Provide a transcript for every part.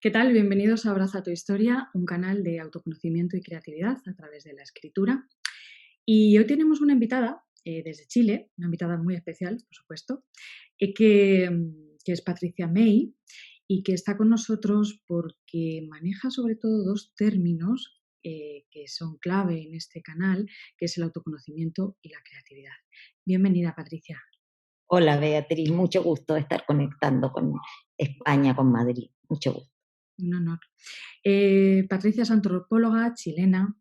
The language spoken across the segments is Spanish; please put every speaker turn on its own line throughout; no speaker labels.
¿Qué tal? Bienvenidos a Abraza tu Historia, un canal de autoconocimiento y creatividad a través de la escritura. Y hoy tenemos una invitada desde Chile, una invitada muy especial, por supuesto, que es Patricia May y que está con nosotros porque maneja sobre todo dos términos que son clave en este canal, que es el autoconocimiento y la creatividad. Bienvenida, Patricia.
Hola Beatriz, mucho gusto de estar conectando con España, con Madrid. Mucho gusto.
Un honor. Patricia es antropóloga chilena,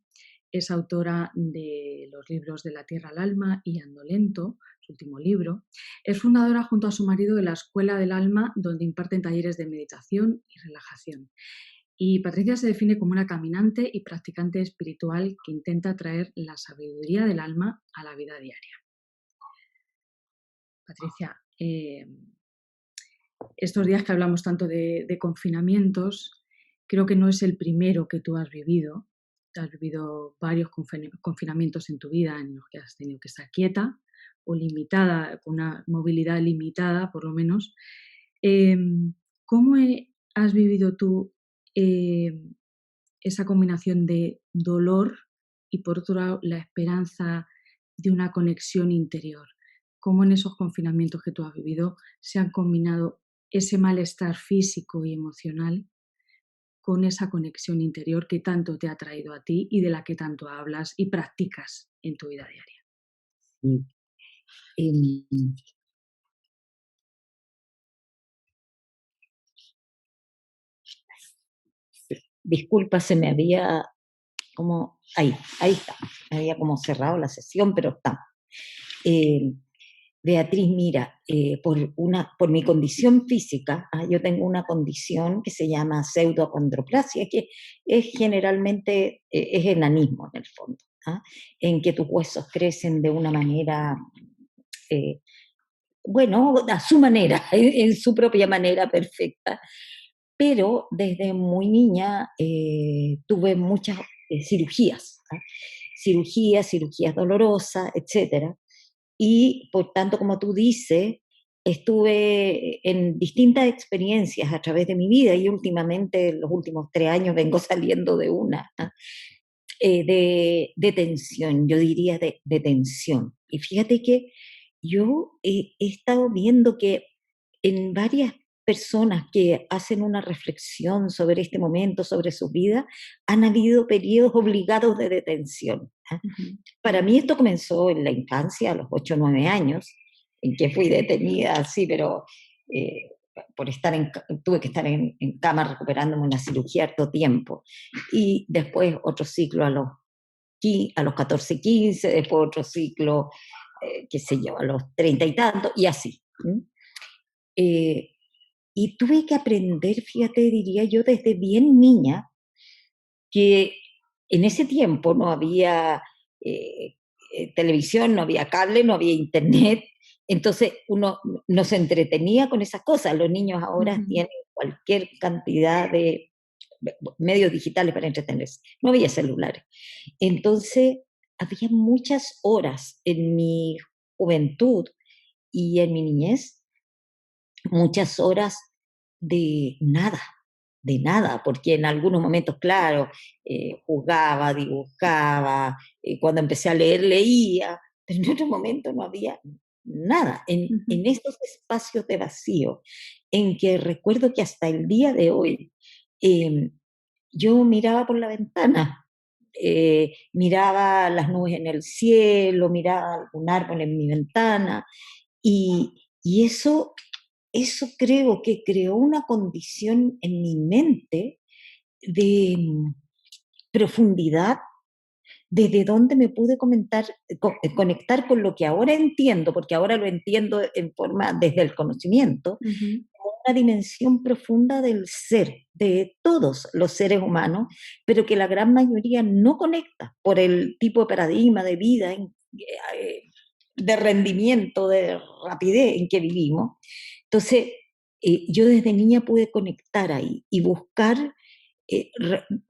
es autora de los libros De la tierra al alma y Ando lento, su último libro. Es fundadora junto a su marido de la Escuela del Alma, donde imparten talleres de meditación y relajación. Y Patricia se define como una caminante y practicante espiritual que intenta traer la sabiduría del alma a la vida diaria. Patricia, estos días que hablamos tanto de confinamientos, creo que no es el primero que tú has vivido. Has vivido varios confinamientos en tu vida en los que has tenido que estar quieta o limitada, con una movilidad limitada por lo menos. ¿Cómo has vivido tú esa combinación de dolor y por otro lado la esperanza de una conexión interior? ¿Cómo en esos confinamientos que tú has vivido se han combinado ese malestar físico y emocional con esa conexión interior que tanto te ha traído a ti y de la que tanto hablas y practicas en tu vida diaria?
Sí. Em, Disculpa, se me había como, ahí está, me había como cerrado la sesión, pero está. Beatriz, mira, por mi condición física, yo tengo una condición que se llama pseudoacondroplasia, que es generalmente, es enanismo en el fondo, en que tus huesos crecen de una manera, eh, bueno, a su manera, en su propia manera perfecta, pero desde muy niña tuve muchas cirugías, cirugías dolorosas, etcétera, y por tanto, como tú dices, estuve en distintas experiencias a través de mi vida y últimamente, los últimos 3 años, vengo saliendo de una de tensión, yo diría de tensión. Y fíjate que yo he estado viendo que en varias personas que hacen una reflexión sobre este momento, sobre su vida, han habido periodos obligados de detención.
Ujú.
Para mí esto comenzó en la infancia, a los 8 o 9 años, en que fui detenida, sí, pero eh, por tuve que estar en cama recuperándome una cirugía harto tiempo. Y después otro ciclo a los 14, 15, después otro ciclo, qué sé yo, a los 30 y tanto, y así. Eh, y tuve que aprender, fíjate, diría yo, desde bien niña, que en ese tiempo no había eh, televisión, no había cable, no había internet, entonces uno no se entretenía con esas cosas. Los niños ahora
Ujú.
tienen cualquier cantidad de medios digitales para entretenerse, no había celulares. Entonces, había muchas horas en mi juventud y en mi niñez, muchas horas de de nada, porque en algunos momentos, claro, jugaba, dibujaba, cuando empecé a leer, leía, pero en otros momentos no había nada.
Ujú.
En estos espacios de vacío, en que recuerdo que hasta el día de hoy, eh, yo miraba por la ventana, miraba las nubes en el cielo, miraba algún árbol en mi ventana, y eso creo que creó una condición en mi mente de profundidad, desde donde me pude conectar con lo que ahora entiendo, porque ahora lo entiendo en forma desde el conocimiento,
Ujú.
una dimensión profunda del ser, de todos los seres humanos, pero que la gran mayoría no conecta por el tipo de paradigma de vida, de rendimiento, de rapidez en que vivimos. Entonces, yo desde niña pude conectar ahí y buscar,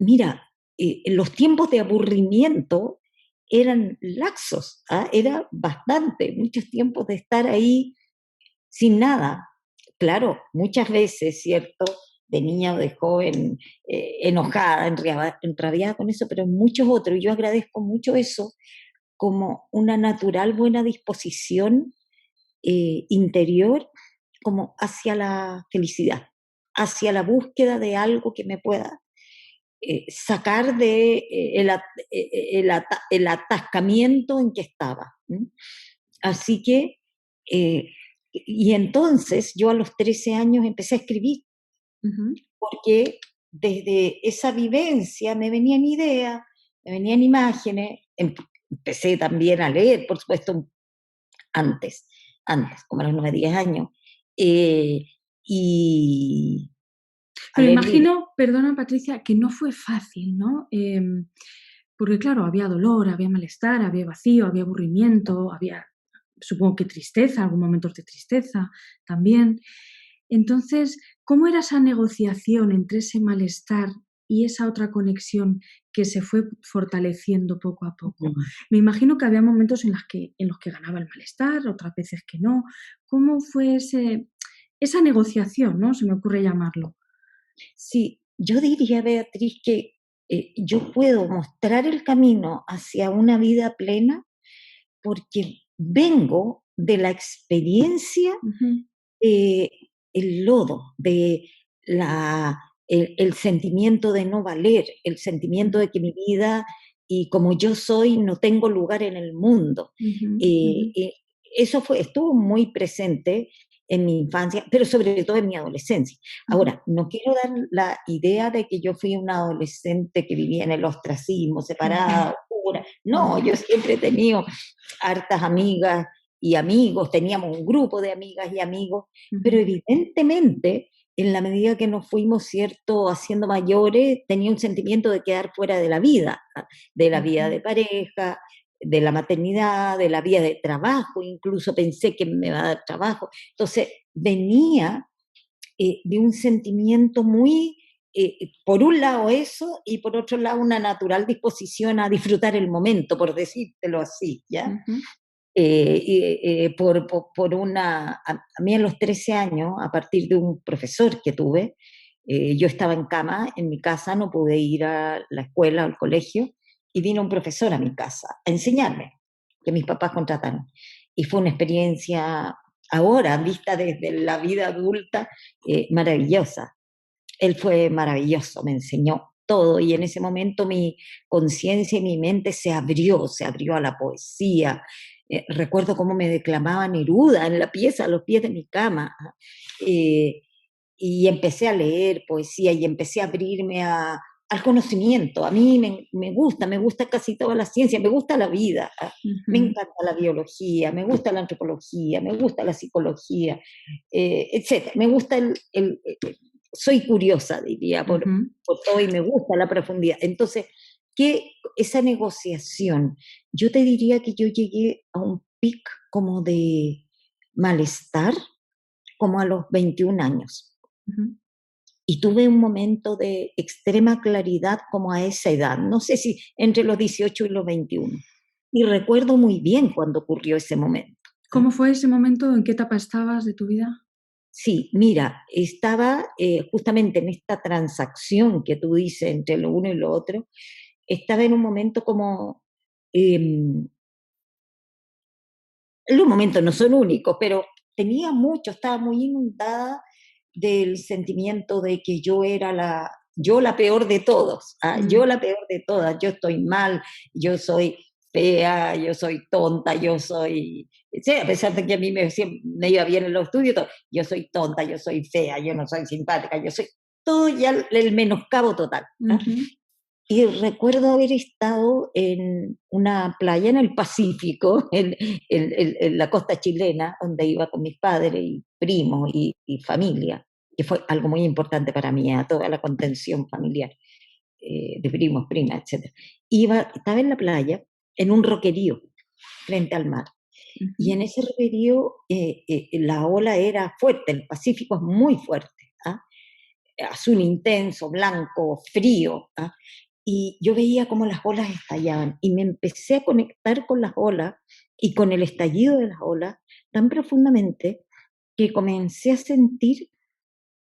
mira, los tiempos de aburrimiento eran laxos, era bastante, muchos tiempos de estar ahí sin nada. Claro, muchas veces, ¿cierto? de niña o de joven, enojada, enrabiada con eso, pero en muchos otros. Y yo agradezco mucho eso como una natural buena disposición interior, como hacia la felicidad, hacia la búsqueda de algo que me pueda sacar de el atascamiento en que estaba. ¿M? Así que, y entonces yo a los 13 años empecé a escribir, porque desde esa vivencia me venían ideas, me venían imágenes, empecé también a leer, por supuesto, antes, como a los 9, 10 años, y a
Pero
leer libros.
imagino, perdona Patricia, que no fue fácil, ¿no? Porque claro, había dolor, había malestar, había vacío, había aburrimiento, había, supongo que tristeza, algún momento de tristeza también. Entonces, ¿cómo era esa negociación entre ese malestar y esa otra conexión que se fue fortaleciendo poco a poco?
Ujú.
Me imagino que había momentos en los que ganaba el malestar, otras veces que no. ¿Cómo fue esa negociación, ¿no? Se me ocurre llamarlo.
Sí, yo diría, Beatriz, que yo puedo mostrar el camino hacia una vida plena porque vengo de la experiencia,
Ujú,
eh, el lodo, de el sentimiento de no valer, el sentimiento
ujú,
de que mi vida y como yo soy no tengo lugar en el mundo.
ujú, ujú,
Eh, eh, Eso estuvo muy presente en mi infancia, pero sobre todo en mi adolescencia.
ujú,
Ahora, no quiero dar la idea de que yo fui una adolescente que vivía en el ostracismo,
ujú,
separada, oscura. No,
ujú,
yo siempre he tenido hartas amigas y amigos, teníamos un grupo de amigas y amigos, pero
ujú,
evidentemente, en la medida que nos fuimos, cierto, haciendo mayores, tenía un sentimiento de quedar fuera de la vida
ujú.
de pareja, de la maternidad, de la vida de trabajo, incluso pensé que me va a dar trabajo. Entonces, venía de un sentimiento muy, por un lado eso, y por otro lado una natural disposición a disfrutar el momento, por decírtelo así, ¿ya?
Ujú,
Por a mí a los 13 años, a partir de un profesor que tuve, yo estaba en cama en mi casa, no pude ir a la escuela, al colegio, y vino un profesor a mi casa a enseñarme, que mis papás contrataron. Y fue una experiencia, ahora, vista desde la vida adulta, maravillosa. Él fue maravilloso, me enseñó todo y en ese momento mi conciencia y mi mente se abrió a la poesía. Recuerdo cómo me declamaba Neruda en la pieza, a los pies de mi cama. Eh, y empecé a leer poesía y empecé a abrirme al conocimiento. A mí me gusta casi toda la ciencia, me gusta la vida. Me
ujú,
encanta la biología, me gusta la antropología, me gusta la psicología, etc. Me gusta soy curiosa, diría,
ujú.
por todo y me gusta la profundidad. Entonces, que esa negociación, yo te diría que yo llegué a un pic como de malestar, como a los 21 años.
Ujú.
Y tuve un momento de extrema claridad como a esa edad, no sé si entre los 18 y los 21. Y recuerdo muy bien cuando ocurrió ese momento.
¿Cómo
¿Ah?
fue ese momento? ¿En qué etapa estabas de tu vida?
Sí, mira, estaba justamente en esta transacción que tú dices entre lo uno y lo otro, estaba en un momento como, los momentos no son únicos, pero tenía mucho, estaba muy inundada del sentimiento de que yo la peor de todos, ¿ah? Yo
Mm,
la peor de todas, yo estoy mal, yo soy fea, yo soy tonta, yo soy, sí, a pesar de que a mí me iba bien en los estudios, yo soy tonta, yo soy fea, yo no soy simpática, yo soy todo ya el menoscabo total. ¿Ah?
ujú,
Y recuerdo haber estado en una playa en el Pacífico, en la costa chilena, donde iba con mis padres y primos y familia, que fue algo muy importante para mí, a toda la contención familiar, de primos, primas, etc. Estaba en la playa, en un roquerío, frente al mar. Y
ujú,
en ese roquerío la ola era fuerte, el Pacífico es muy fuerte, ¿ah? Azul intenso, blanco, frío, ¿ah? Y yo veía cómo las olas estallaban y me empecé a conectar con las olas y con el estallido de las olas tan profundamente que comencé a sentir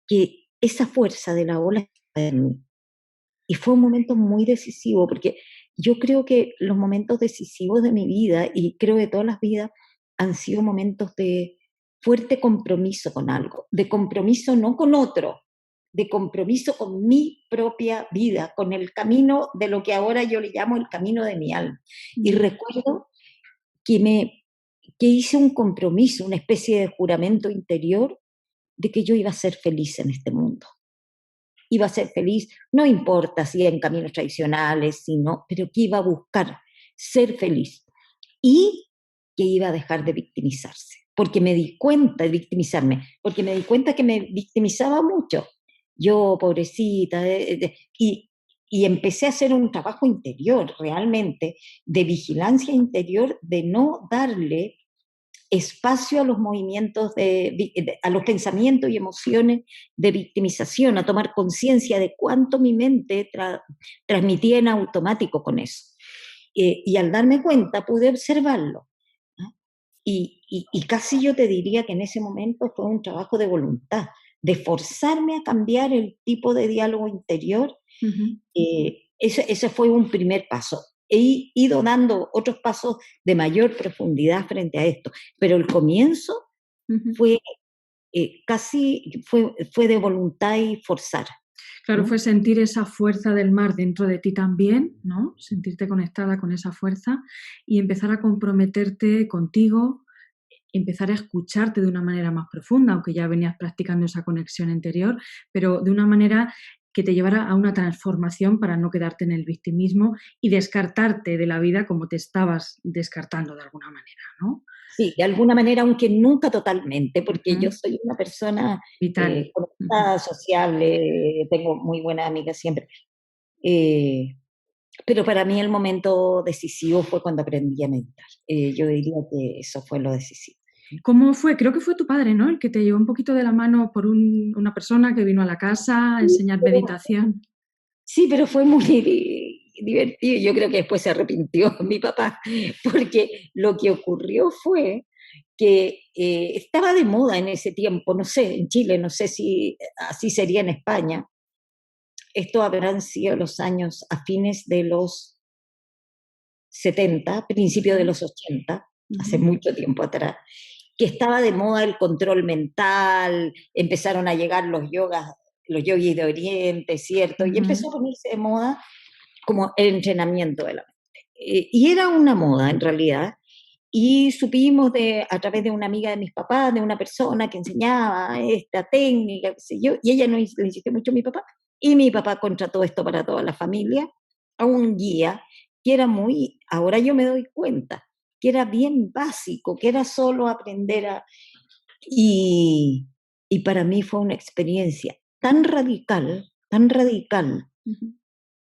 que esa fuerza de la ola estaba en mí. Y fue un momento muy decisivo, porque yo creo que los momentos decisivos de mi vida, y creo de todas las vidas, han sido momentos de fuerte compromiso con algo, de compromiso no con otro, de compromiso con mi propia vida, con el camino de lo que ahora yo le llamo el camino de mi alma. Y
Ujú.
recuerdo que, que hice un compromiso, una especie de juramento interior de que yo iba a ser feliz en este mundo. Iba a ser feliz, no importa si en caminos tradicionales, sino, pero que iba a buscar ser feliz y que iba a dejar de victimizarse, porque me di cuenta de victimizarme, porque me di cuenta que me victimizaba mucho. Yo, pobrecita, y empecé a hacer un trabajo interior realmente, de vigilancia interior, de no darle espacio a los movimientos, a los pensamientos y emociones de victimización, a tomar conciencia de cuánto mi mente transmitía en automático con eso. Y al darme cuenta pude observarlo. ¿No? Y casi yo te diría que en ese momento fue un trabajo de voluntad, de forzarme a cambiar el tipo de diálogo interior.
Ujú.
Ese fue un primer paso. He ido dando otros pasos de mayor profundidad frente a esto, pero el comienzo
Ujú.
fue fue de voluntad y forzar.
Claro,
¿No?
fue sentir esa fuerza del mar dentro de ti también, ¿no? Sentirte conectada con esa fuerza y empezar a comprometerte contigo, empezar a escucharte de una manera más profunda, aunque ya venías practicando esa conexión interior, pero de una manera que te llevara a una transformación para no quedarte en el victimismo y descartarte de la vida como te estabas descartando de alguna manera, ¿no?
Sí, de alguna manera, aunque nunca totalmente, porque yo
Ujú.
soy una persona
Vital. Ujú.
conectada, sociable, tengo muy buenas amigas siempre. Eh, pero para mí el momento decisivo fue cuando aprendí a meditar. Yo diría que eso fue lo decisivo.
¿Cómo fue? Creo que fue tu padre, ¿no? El que te llevó un poquito de la mano por una persona que vino a la casa a
Sí,
enseñar meditación.
sí, pero fue muy divertido. Yo creo que después se arrepintió mi papá, porque lo que ocurrió fue que estaba de moda en ese tiempo, no sé, en Chile, no sé si así sería en España. Esto habrán sido los años a fines de los 70, principios de
Ujú,
los 80, hace
ujú,
mucho tiempo atrás, que estaba de moda el control mental, empezaron a llegar los yogas, los yogis de Oriente, ¿cierto? Y
ujú,
empezó a ponerse de moda como el entrenamiento de la mente. Y era una moda en realidad, y supimos a través de una amiga de mis papás, de una persona que enseñaba esta técnica, qué sé yo, y ella no le insistió mucho a mi papá, y mi papá contrató esto para toda la familia, a un guía que era muy, ahora yo me doy cuenta, que era bien básico, que era solo aprender y, y para mí fue una experiencia tan radical,
ujú.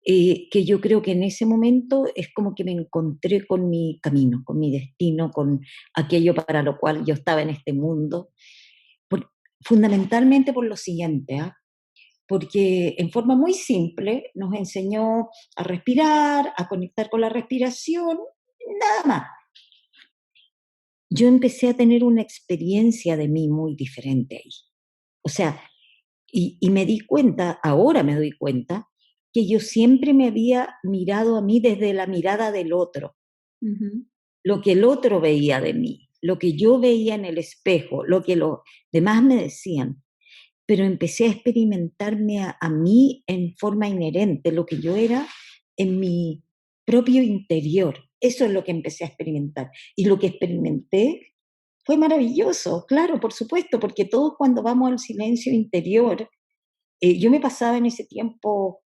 que yo creo que en ese momento es como que me encontré con mi camino, con mi destino, con aquello para lo cual yo estaba en este mundo. Por- Fundamentalmente por lo siguiente, ¿ah? Porque en forma muy simple nos enseñó a respirar, a conectar con la respiración, nada más. Yo empecé a tener una experiencia de mí muy diferente ahí. O sea, y me di cuenta, ahora me doy cuenta, que yo siempre me había mirado a mí desde la mirada del otro,
Ujú,
lo que el otro veía de mí, lo que yo veía en el espejo, lo que los demás me decían, pero empecé a experimentarme a mí en forma inherente, lo que yo era en mi propio interior. Eso es lo que empecé a experimentar. Y lo que experimenté fue maravilloso, claro, por supuesto, porque todos cuando vamos al silencio interior, yo me pasaba en ese tiempo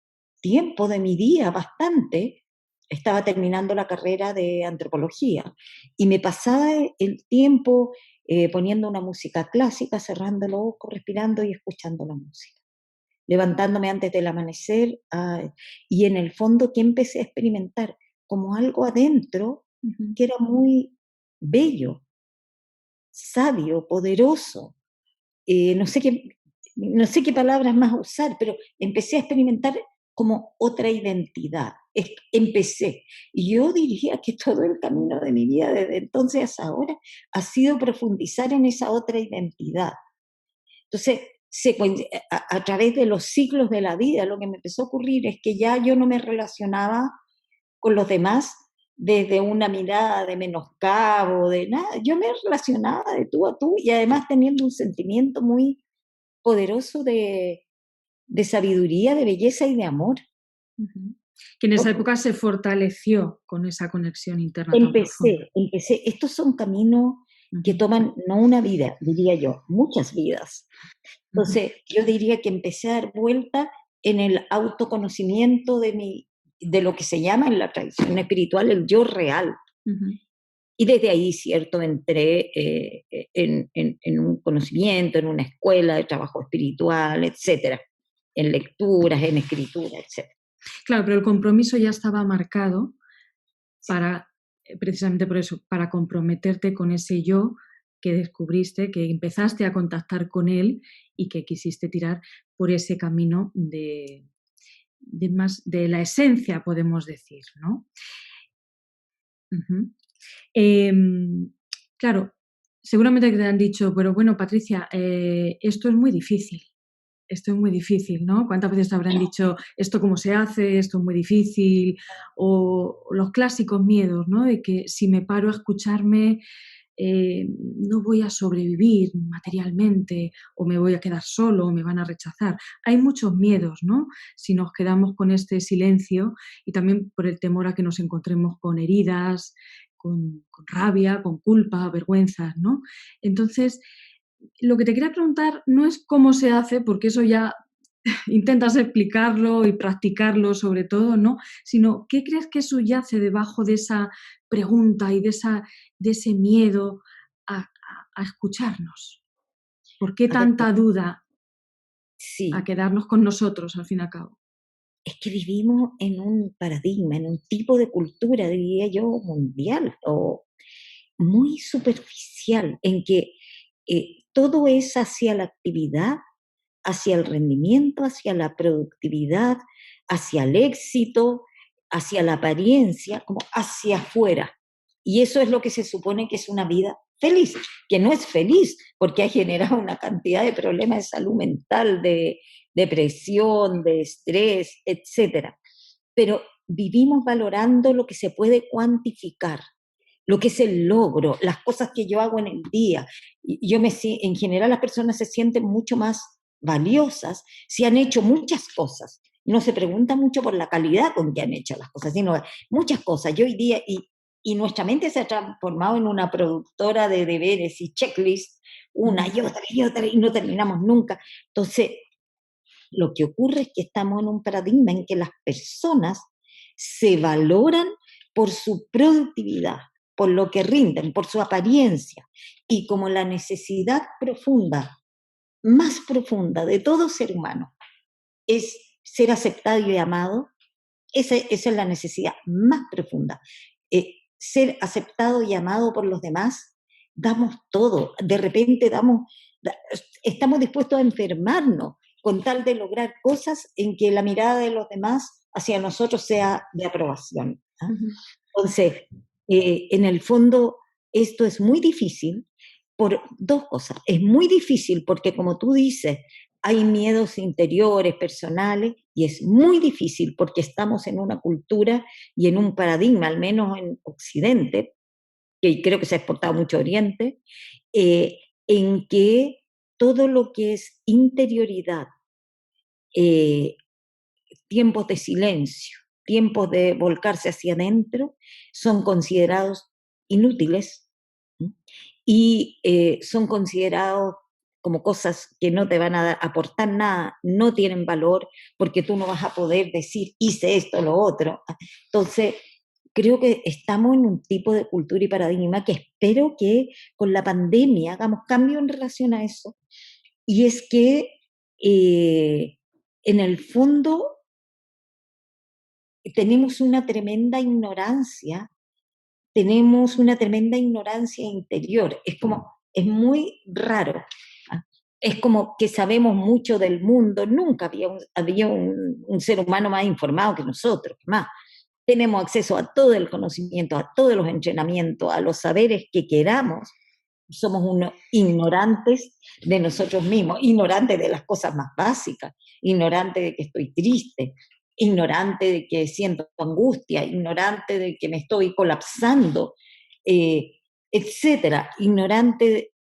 de mi día bastante, estaba terminando la carrera de antropología, y me pasaba el tiempo poniendo una música clásica, cerrando los ojos, respirando y escuchando la música, levantándome antes del amanecer, y en el fondo que empecé a experimentar como algo adentro
ujú.
que era muy bello, sabio, poderoso, no sé no sé qué palabras más usar, pero empecé a experimentar como otra identidad. Empecé. Y yo diría que todo el camino de mi vida desde entonces hasta ahora ha sido profundizar en esa otra identidad. Entonces, a través de los ciclos de la vida, lo que me empezó a ocurrir es que ya yo no me relacionaba con los demás desde una mirada de menoscabo, de nada, yo me relacionaba de tú a tú y además teniendo un sentimiento muy poderoso de sabiduría, de belleza y de amor.
Ujú. Que en esa época se fortaleció con esa conexión interna tan profunda.
Empecé, estos son caminos que
Ujú,
toman no una vida, diría yo, muchas vidas.
ujú,
Entonces, yo diría que empecé a dar vuelta en el autoconocimiento de lo que se llama en la tradición espiritual el yo real.
ujú.
Y desde ahí, cierto, entré en un conocimiento, en una escuela de trabajo espiritual, etcétera, en lecturas, en escritura, etcétera.
Claro, pero el compromiso ya estaba marcado para, precisamente por eso, para comprometerte con ese yo que descubriste, que empezaste a contactar con él y que quisiste tirar por ese camino de la esencia, podemos decir, ¿no? Ujú. Claro, seguramente que te han dicho, pero bueno, Patricia, esto es muy difícil. Esto es muy difícil, ¿no? ¿Cuántas veces te habrán dicho esto cómo se hace, esto es muy difícil? O los clásicos miedos, ¿no? De que si me paro a escucharme, no voy a sobrevivir materialmente, o me voy a quedar solo, o me van a rechazar. Hay muchos miedos, ¿no? Si nos quedamos con este silencio y también por el temor a que nos encontremos con heridas, con rabia, con culpa, vergüenzas, ¿no? Entonces, lo que te quería preguntar no es cómo se hace, porque eso ya intentas explicarlo y practicarlo sobre todo, ¿no? Sino, ¿qué crees que subyace debajo de esa pregunta y de ese miedo a escucharnos? ¿Por qué
A ver,
tanta duda a
sí,
quedarnos con nosotros al fin y al cabo?
es que vivimos en un paradigma, en un tipo de cultura, diría yo, mundial o muy superficial, en que todo es hacia la actividad, hacia el rendimiento, hacia la productividad, hacia el éxito, hacia la apariencia, como hacia afuera. Y eso es lo que se supone que es una vida feliz, que no es feliz porque ha generado una cantidad de problemas de salud mental, de depresión, de estrés, etcétera. Pero vivimos valorando lo que se puede cuantificar, lo que es el logro, las cosas que yo hago en el día. En general las personas se sienten mucho más valiosas si han hecho muchas cosas. No se pregunta mucho por la calidad con que han hecho las cosas, sino muchas cosas. Yo hoy día, y nuestra mente se ha transformado en una productora de deberes y checklists, una y otra, y no terminamos nunca. Entonces, lo que ocurre es que estamos en un paradigma en que las personas se valoran por su productividad, por lo que rinden, por su apariencia. Y como la necesidad profunda, más profunda de todo ser humano es ser aceptado y amado, esa es la necesidad más profunda. Ser aceptado y amado por los demás, damos todo. De repente estamos dispuestos a enfermarnos con tal de lograr cosas en que la mirada de los demás hacia nosotros sea de aprobación. ¿Ah?
Ujú.
Entonces, en el fondo, esto es muy difícil por dos cosas. Es muy difícil porque, como tú dices, hay miedos interiores, personales, y es muy difícil porque estamos en una cultura y en un paradigma, al menos en Occidente, que creo que se ha exportado mucho a Oriente, eh, en que todo lo que es interioridad, eh, tiempos de silencio, tiempos de volcarse hacia adentro, son considerados inútiles, ¿sí? Y son considerados como cosas que no te van a aportar nada, no tienen valor, porque tú no vas a poder decir, hice esto, lo otro. Entonces, creo que estamos en un tipo de cultura y paradigma que espero que con la pandemia hagamos cambio en relación a eso. Y es que eh, en el fondo tenemos una tremenda ignorancia, tenemos una tremenda ignorancia interior. Es muy raro. ¿Ah? Es como que sabemos mucho del mundo. Nunca había un ser humano más informado que nosotros, más. Tenemos acceso a todo el conocimiento, a todos los entrenamientos, a los saberes que queramos, somos unos ignorantes de nosotros mismos, ignorantes de las cosas más básicas, ignorantes de que estoy triste, ignorante de que siento angustia, ignorante de que me estoy colapsando, eh, etcétera, ignorante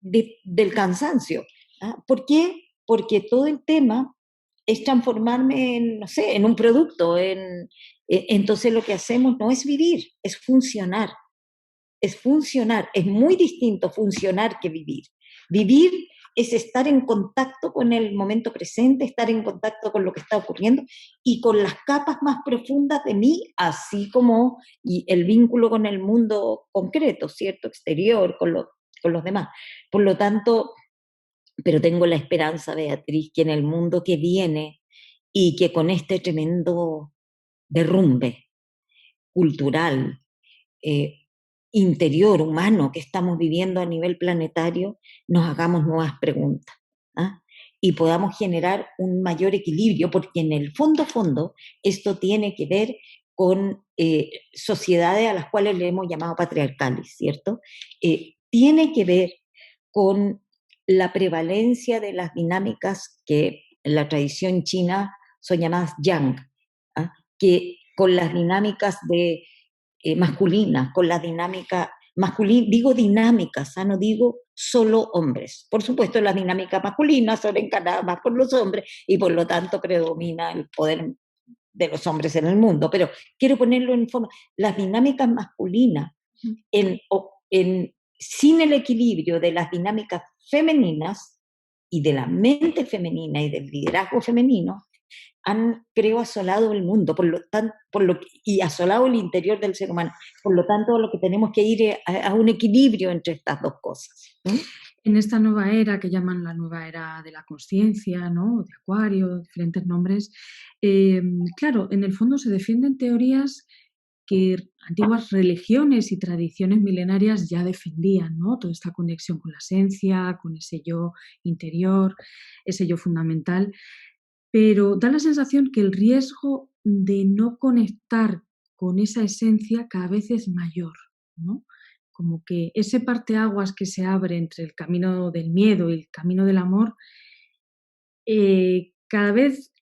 del cansancio. ¿Ah? ¿Por qué? Porque todo el tema es transformarme en, no sé, en un producto. Entonces lo que hacemos no es vivir, es funcionar. Es funcionar. Es muy distinto funcionar que vivir. Vivir es estar en contacto con el momento presente, estar en contacto con lo que está ocurriendo y con las capas más profundas de mí, así como y el vínculo con el mundo concreto, ¿cierto? Exterior, con los demás. Por lo tanto, pero tengo la esperanza, Beatriz, que en el mundo que viene y que con este tremendo derrumbe cultural, eh, interior, humano que estamos viviendo a nivel planetario, nos hagamos nuevas preguntas. ¿Ah? Y podamos generar un mayor equilibrio, porque en el fondo, esto tiene que ver con sociedades a las cuales le hemos llamado patriarcales, ¿cierto? Tiene que ver con la prevalencia de las dinámicas que en la tradición china son llamadas yang, ¿ah? Que con las dinámicas de masculinas, con la dinámica masculina, digo dinámicas, no digo solo hombres. Por supuesto, las dinámicas masculinas son encarnadas más por los hombres y por lo tanto predomina el poder de los hombres en el mundo, pero quiero ponerlo en forma, las dinámicas masculinas en, sin el equilibrio de las dinámicas femeninas y de la mente femenina y del liderazgo femenino, han, creo, asolado el mundo y asolado el interior del ser humano. Por lo tanto, lo que tenemos que ir es a un equilibrio entre estas dos cosas.
En esta nueva era que llaman la nueva era de la conciencia, ¿no? De Acuario, diferentes nombres, claro, en el fondo se defienden teorías que antiguas religiones y tradiciones milenarias ya defendían, ¿no? Toda esta conexión con la esencia, con ese yo interior, ese yo fundamental, pero da la sensación que el riesgo de no conectar con esa esencia cada vez es mayor, ¿no? Como que ese parteaguas que se abre entre el camino del miedo y el camino del amor, cada vez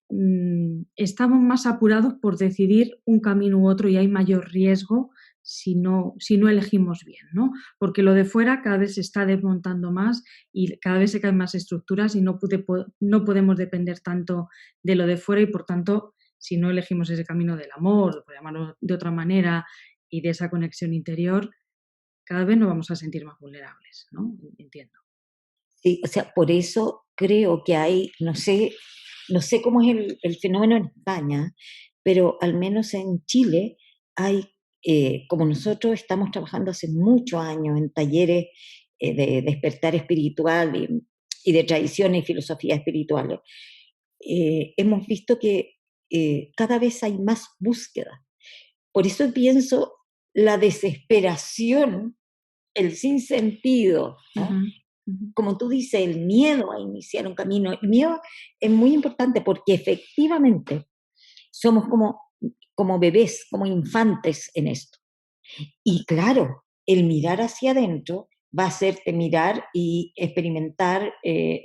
estamos más apurados por decidir un camino u otro y hay mayor riesgo si no elegimos bien, ¿no? Porque lo de fuera cada vez se está desmontando más y cada vez se caen más estructuras y no podemos depender tanto de lo de fuera y por tanto, si no elegimos ese camino del amor, por llamarlo de otra manera, y de esa conexión interior, cada vez nos vamos a sentir más vulnerables, ¿no? Entiendo.
Sí, o sea, por eso creo que hay, no sé cómo es el fenómeno en España, pero al menos en Chile hay, como nosotros estamos trabajando hace muchos años en talleres de despertar espiritual y de tradiciones y filosofías espirituales, hemos visto que cada vez hay más búsqueda. Por eso pienso la desesperación, el sinsentido, ¿ah?
Ujú, ujú.
Como tú dices, el miedo a iniciar un camino. El miedo es muy importante porque efectivamente somos como bebés, como infantes en esto. Y claro, el mirar hacia adentro va a hacerte mirar y experimentar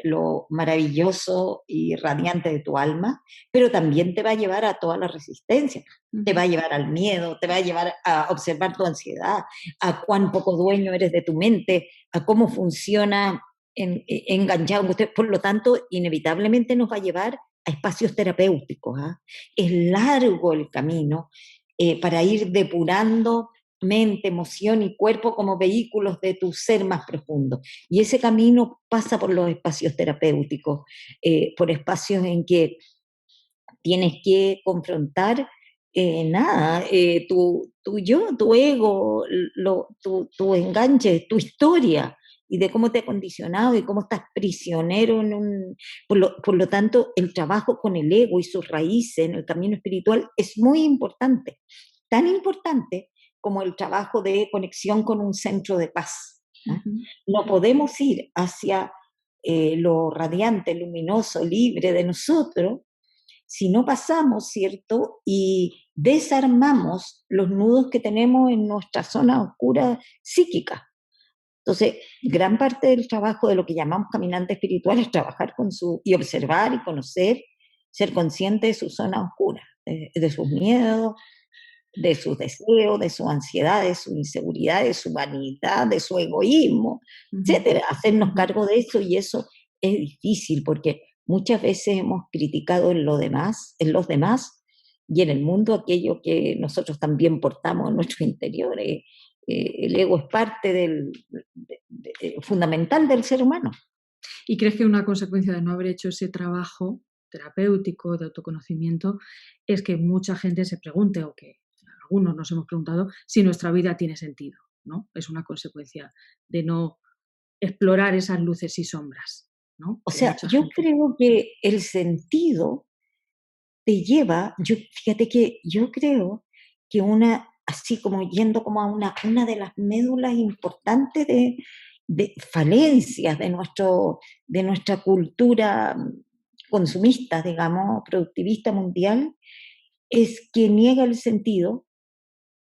lo maravilloso y radiante de tu alma, pero también te va a llevar a toda la resistencia, te va a llevar al miedo, te va a llevar a observar tu ansiedad, a cuán poco dueño eres de tu mente, a cómo funciona enganchado. Por lo tanto, inevitablemente nos va a llevar a espacios terapéuticos. ¿Ah? Es largo el camino para ir depurando mente, emoción y cuerpo como vehículos de tu ser más profundo. Y ese camino pasa por los espacios terapéuticos, por espacios en que tienes que confrontar tu yo, tu ego, tu enganche, tu historia y de cómo te ha condicionado y cómo estás prisionero en un... por lo tanto, el trabajo con el ego y sus raíces en el camino espiritual es muy importante, tan importante como el trabajo de conexión con un centro de paz. ¿Ah?
Ujú.
No podemos ir hacia lo radiante, luminoso, libre de nosotros si no pasamos, ¿cierto? Y desarmamos los nudos que tenemos en nuestra zona oscura psíquica. Entonces, gran parte del trabajo de lo que llamamos caminante espiritual es trabajar y observar y conocer, ser consciente de su zona oscura, de sus miedos, de sus deseos, de su ansiedad, de su inseguridad, de su vanidad, de su egoísmo, etcétera. Hacernos cargo de eso, y eso es difícil porque muchas veces hemos criticado en los demás y en el mundo aquello que nosotros también portamos en nuestro interior. El ego es parte fundamental del ser humano.
¿Y crees que una consecuencia de no haber hecho ese trabajo terapéutico de autoconocimiento es que mucha gente se pregunte, o que algunos nos hemos preguntado, si nuestra vida tiene sentido, ¿no? Es una consecuencia de no explorar esas luces y sombras, ¿no?
O
Que
sea,
mucha
yo
gente...
creo que el sentido te lleva, fíjate que yo creo que así como yendo como a una de las médulas importantes de falencias de nuestra cultura consumista, digamos, productivista mundial, es que niega el sentido,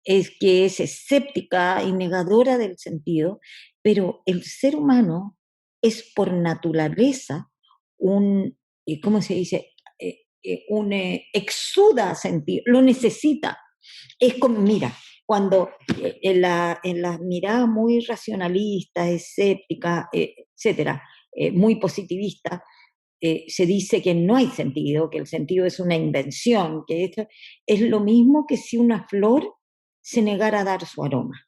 es que es escéptica y negadora del sentido, pero el ser humano es por naturaleza ¿cómo se dice? Exuda sentido, lo necesita. Es como, mira, cuando en la mirada muy racionalista, escéptica, etcétera, muy positivista, se dice que no hay sentido, que el sentido es una invención, que esto es lo mismo que si una flor se negara a dar su aroma.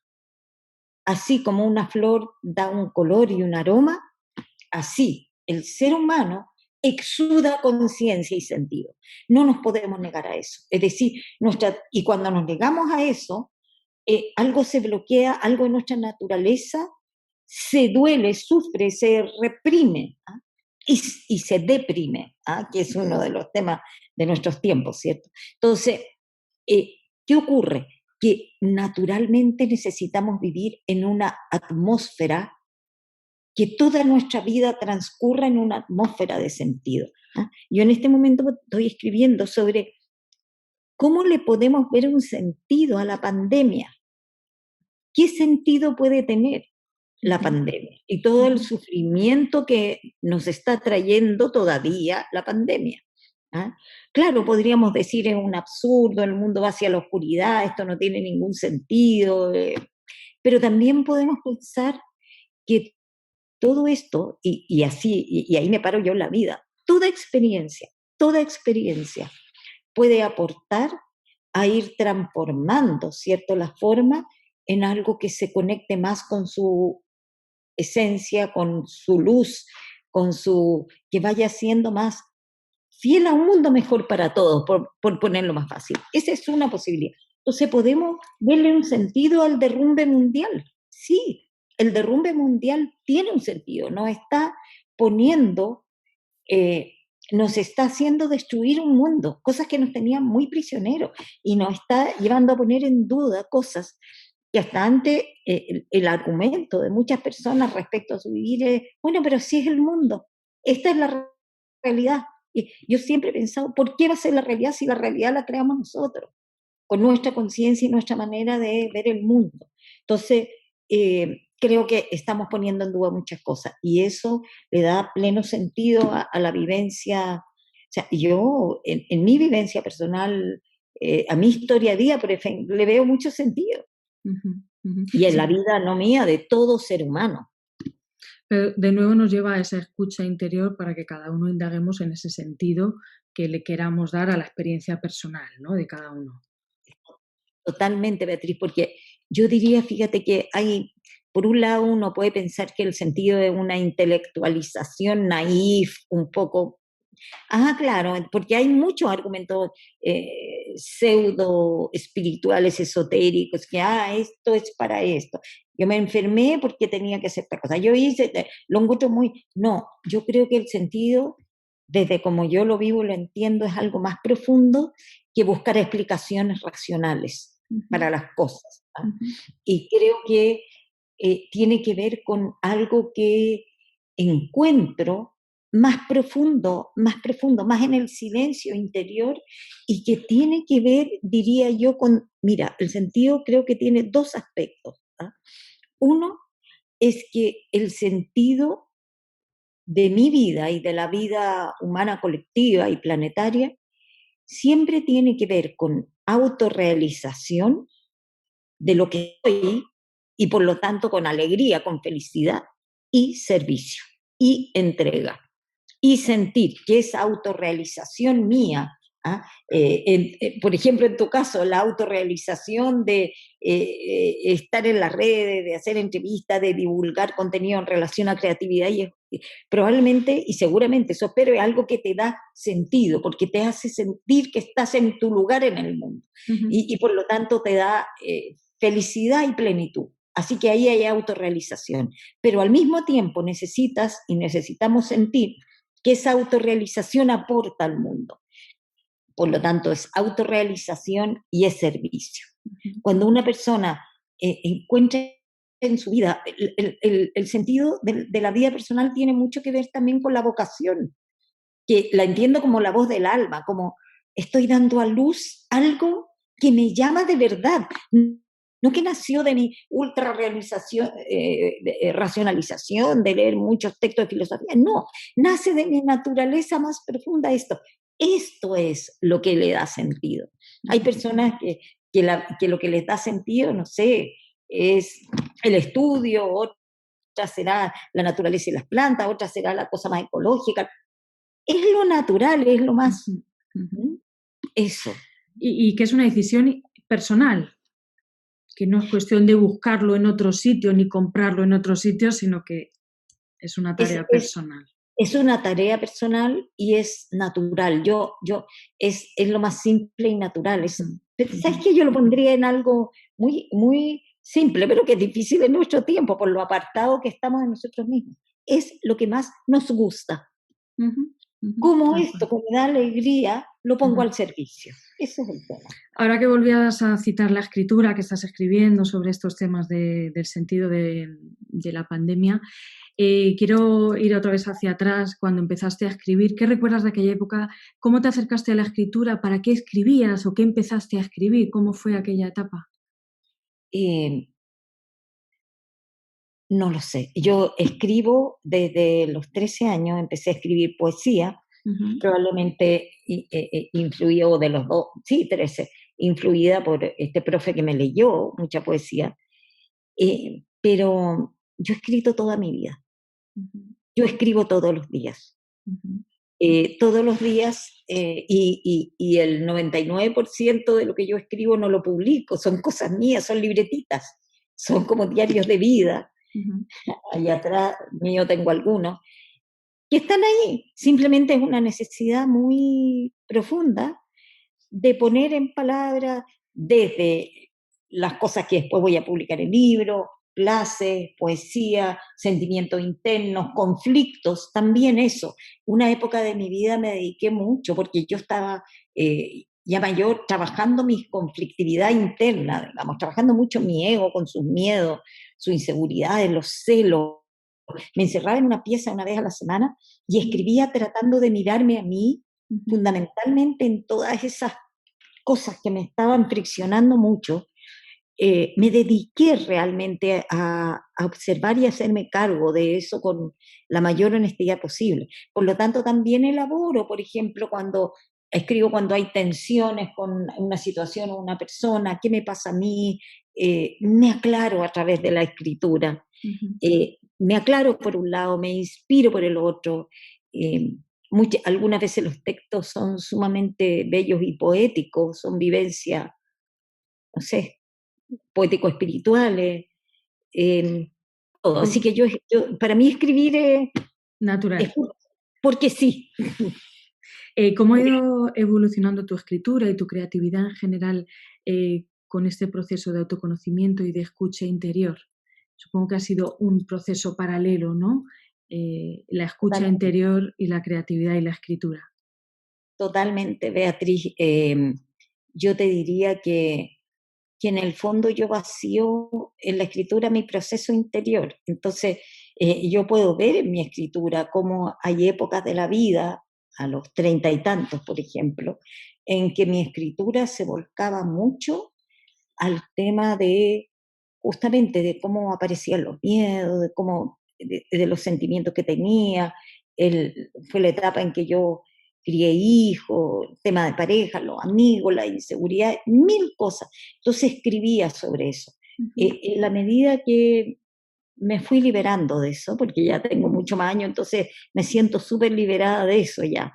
Así como una flor da un color y un aroma, así el ser humano exuda conciencia y sentido. No nos podemos negar a eso. Es decir, y cuando nos negamos a eso, algo se bloquea, algo en nuestra naturaleza se duele, sufre, se reprime, ¿ah? Y se deprime, ¿ah? Que es uno de los temas de nuestros tiempos, ¿cierto? Entonces, ¿qué ocurre? Que naturalmente necesitamos vivir en una atmósfera, que toda nuestra vida transcurra en una atmósfera de sentido, ¿ah? Yo en este momento estoy escribiendo sobre cómo le podemos ver un sentido a la pandemia. ¿Qué sentido puede tener la pandemia y todo el sufrimiento que nos está trayendo todavía la pandemia? ¿Ah? Claro, podríamos decir es un absurdo, el mundo va hacia la oscuridad, esto no tiene ningún sentido, pero también podemos pensar que todo esto, y ahí me paro yo en la vida, toda experiencia puede aportar a ir transformando, ¿cierto?, la forma en algo que se conecte más con su esencia, con su luz, que vaya siendo más fiel a un mundo mejor para todos, por ponerlo más fácil. Esa es una posibilidad. Entonces podemos darle un sentido al derrumbe mundial. Sí, el derrumbe mundial tiene un sentido, nos está poniendo, nos está haciendo destruir un mundo, cosas que nos tenían muy prisioneros, y nos está llevando a poner en duda cosas que hasta antes el argumento de muchas personas respecto a su vivir es, bueno, pero si es el mundo, esta es la realidad. Y yo siempre he pensado, ¿por qué va a ser la realidad si la realidad la creamos nosotros, con nuestra conciencia y nuestra manera de ver el mundo? Entonces, creo que estamos poniendo en duda muchas cosas, y eso le da pleno sentido a la vivencia. O sea, yo en mi vivencia personal, a mi historia a día, por ejemplo, le veo mucho sentido. Y en la
Sí,
vida no mía, de todo ser humano.
pero de nuevo nos lleva a esa escucha interior para que cada uno indaguemos en ese sentido que le queramos dar a la experiencia personal, ¿no?, de cada uno.
Totalmente, Beatriz, porque yo diría, fíjate que por un lado uno puede pensar que el sentido es una intelectualización naif, un poco. Ah, claro, porque hay muchos argumentos pseudo espirituales, esotéricos, que esto es para esto. Yo me enfermé porque tenía que hacer esta cosa. Yo hice, lo encuentro muy. No, yo creo que el sentido, desde como yo lo vivo, lo entiendo, es algo más profundo que buscar explicaciones racionales para las cosas, ¿ah? Y creo que tiene que ver con algo que encuentro más profundo, más en el silencio interior, y que tiene que ver, diría yo, mira, el sentido creo que tiene dos aspectos, ¿ah? Uno es que el sentido de mi vida y de la vida humana colectiva y planetaria siempre tiene que ver con autorrealización de lo que soy y por lo tanto con alegría, con felicidad y servicio y entrega y sentir que esa autorrealización mía, ¿ah? Por ejemplo, en tu caso, la autorrealización de estar en las redes, de hacer entrevistas, de divulgar contenido en relación a creatividad, probablemente y seguramente eso, pero es algo que te da sentido, porque te hace sentir que estás en tu lugar en el mundo y por lo tanto te da felicidad y plenitud. Así que ahí hay autorrealización, pero al mismo tiempo necesitas y necesitamos sentir que esa autorrealización aporta al mundo. Por lo tanto, es autorrealización y es servicio. Cuando una persona encuentra en su vida, el sentido de la vida personal tiene mucho que ver también con la vocación, que la entiendo como la voz del alma, como estoy dando a luz algo que me llama de verdad, no que nació de mi ultra realización, racionalización, de leer muchos textos de filosofía, no, nace de mi naturaleza más profunda esto. Esto es lo que le da sentido. Hay personas que lo que les da sentido, no sé, es el estudio, otra será la naturaleza y las plantas, otra será la cosa más ecológica. Es lo natural, es lo más... Eso.
Y que es una decisión personal, que no es cuestión de buscarlo en otro sitio ni comprarlo en otro sitio, sino que es una tarea personal.
Es una tarea personal y es natural. Es lo más simple y natural. ¿Sabes qué? Yo lo pondría en algo muy, muy simple, pero que es difícil en nuestro tiempo, por lo apartado que estamos de nosotros mismos. Es lo que más nos gusta. Como esto, que me da alegría, lo pongo al servicio. Ese es el tema.
Ahora que volvías a citar la escritura que estás escribiendo sobre estos temas del sentido de la pandemia, quiero ir otra vez hacia atrás, cuando empezaste a escribir. ¿Qué recuerdas de aquella época? ¿Cómo te acercaste a la escritura? ¿Para qué escribías o qué empezaste a escribir? ¿Cómo fue aquella etapa?
No lo sé. Yo escribo desde los 13 años, empecé a escribir poesía, probablemente influido de los dos, sí, 13, influida por este profe que me leyó mucha poesía, pero yo he escrito toda mi vida. Yo escribo todos los días. Todos los días y el 99% de lo que yo escribo no lo publico, son cosas mías, son libretitas, son como diarios de vida. Allá atrás mío tengo algunos, que están ahí. Simplemente es una necesidad muy profunda de poner en palabras desde las cosas que después voy a publicar en libros, clases, poesía, sentimientos internos, conflictos, también eso. Una época de mi vida me dediqué mucho porque yo estaba ya mayor trabajando mi conflictividad interna, digamos, trabajando mucho mi ego con sus miedos, sus inseguridades, los celos. Me encerraba en una pieza una vez a la semana y escribía tratando de mirarme a mí, fundamentalmente en todas esas cosas que me estaban friccionando mucho. Me dediqué realmente a observar y hacerme cargo de eso con la mayor honestidad posible. Por lo tanto, también elaboro, por ejemplo, cuando escribo cuando hay tensiones con una situación o una persona, qué me pasa a mí, me aclaro a través de la escritura. Me aclaro por un lado, me inspiro por el otro. Algunas veces los textos son sumamente bellos y poéticos, son vivencias, no sé, poético-espirituales, todo. Así que para mí escribir
natural.
es porque sí.
¿Cómo ha ido evolucionando tu escritura y tu creatividad en general con este proceso de autoconocimiento y de escucha interior? Supongo que ha sido un proceso paralelo, ¿no? La escucha
Totalmente.
interior y la creatividad y la escritura.
Totalmente, Beatriz. Yo te diría que en el fondo yo vacío en la escritura mi proceso interior. Entonces, yo puedo ver en mi escritura cómo hay épocas de la vida, a los 30 y tantos, por ejemplo, en que mi escritura se volcaba mucho al tema de justamente de cómo aparecían los miedos, de los sentimientos que tenía. Fue la etapa en que yo crié hijos, tema de pareja, los amigos, la inseguridad, mil cosas. Entonces escribía sobre eso.
Ujú.
En la medida que me fui liberando de eso, porque ya tengo mucho más años, entonces me siento súper liberada de eso ya.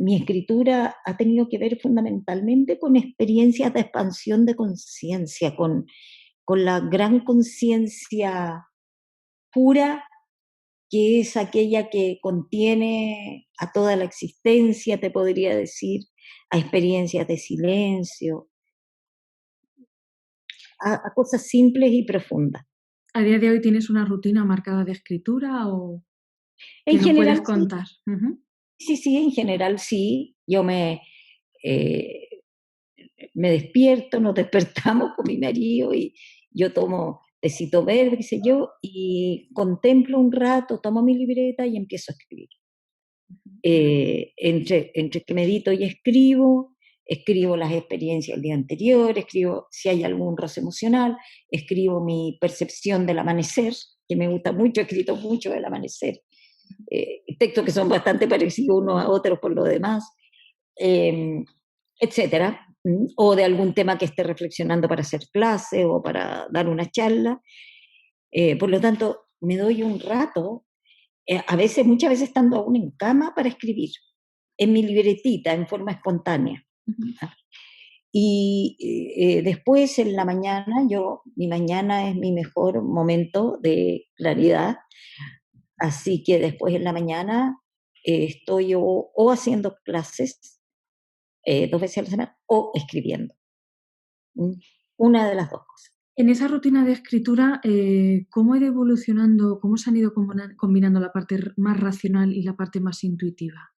Mi escritura ha tenido que ver fundamentalmente con experiencias de expansión de conciencia, con la gran conciencia pura que es aquella que contiene a toda la existencia, te podría decir, a experiencias de silencio, a cosas simples y profundas.
¿A día de hoy tienes una rutina marcada de escritura o
En
que no puedes
general sí,
contar? Ujú.
sí, sí, en general sí. Eh, me despierto, nos despertamos con mi marido y yo tomo tecito verde, qué sé yo, y contemplo un rato, tomo mi libreta y empiezo a escribir. Entre que medito y escribo las experiencias del día anterior, escribo si hay algún roce emocional, escribo mi percepción del amanecer, que me gusta mucho, he escrito mucho del amanecer, textos que son bastante parecidos unos a otros por lo demás, eh, etcétera, o de algún tema que esté reflexionando para hacer clase o para dar una charla. Por lo tanto, me doy un rato, a veces, muchas veces estando aún en cama para escribir, en mi libretita, en forma espontánea.
Ujú.
¿Ah? Y después en la mañana, mi mañana es mi mejor momento de claridad, así que después en la mañana estoy o haciendo clases 2 veces a la semana o escribiendo. ¿Mm? Una de las dos cosas.
En esa rutina de escritura, ¿cómo ha ido evolucionando, cómo se han ido combinando la parte más racional y la parte más intuitiva?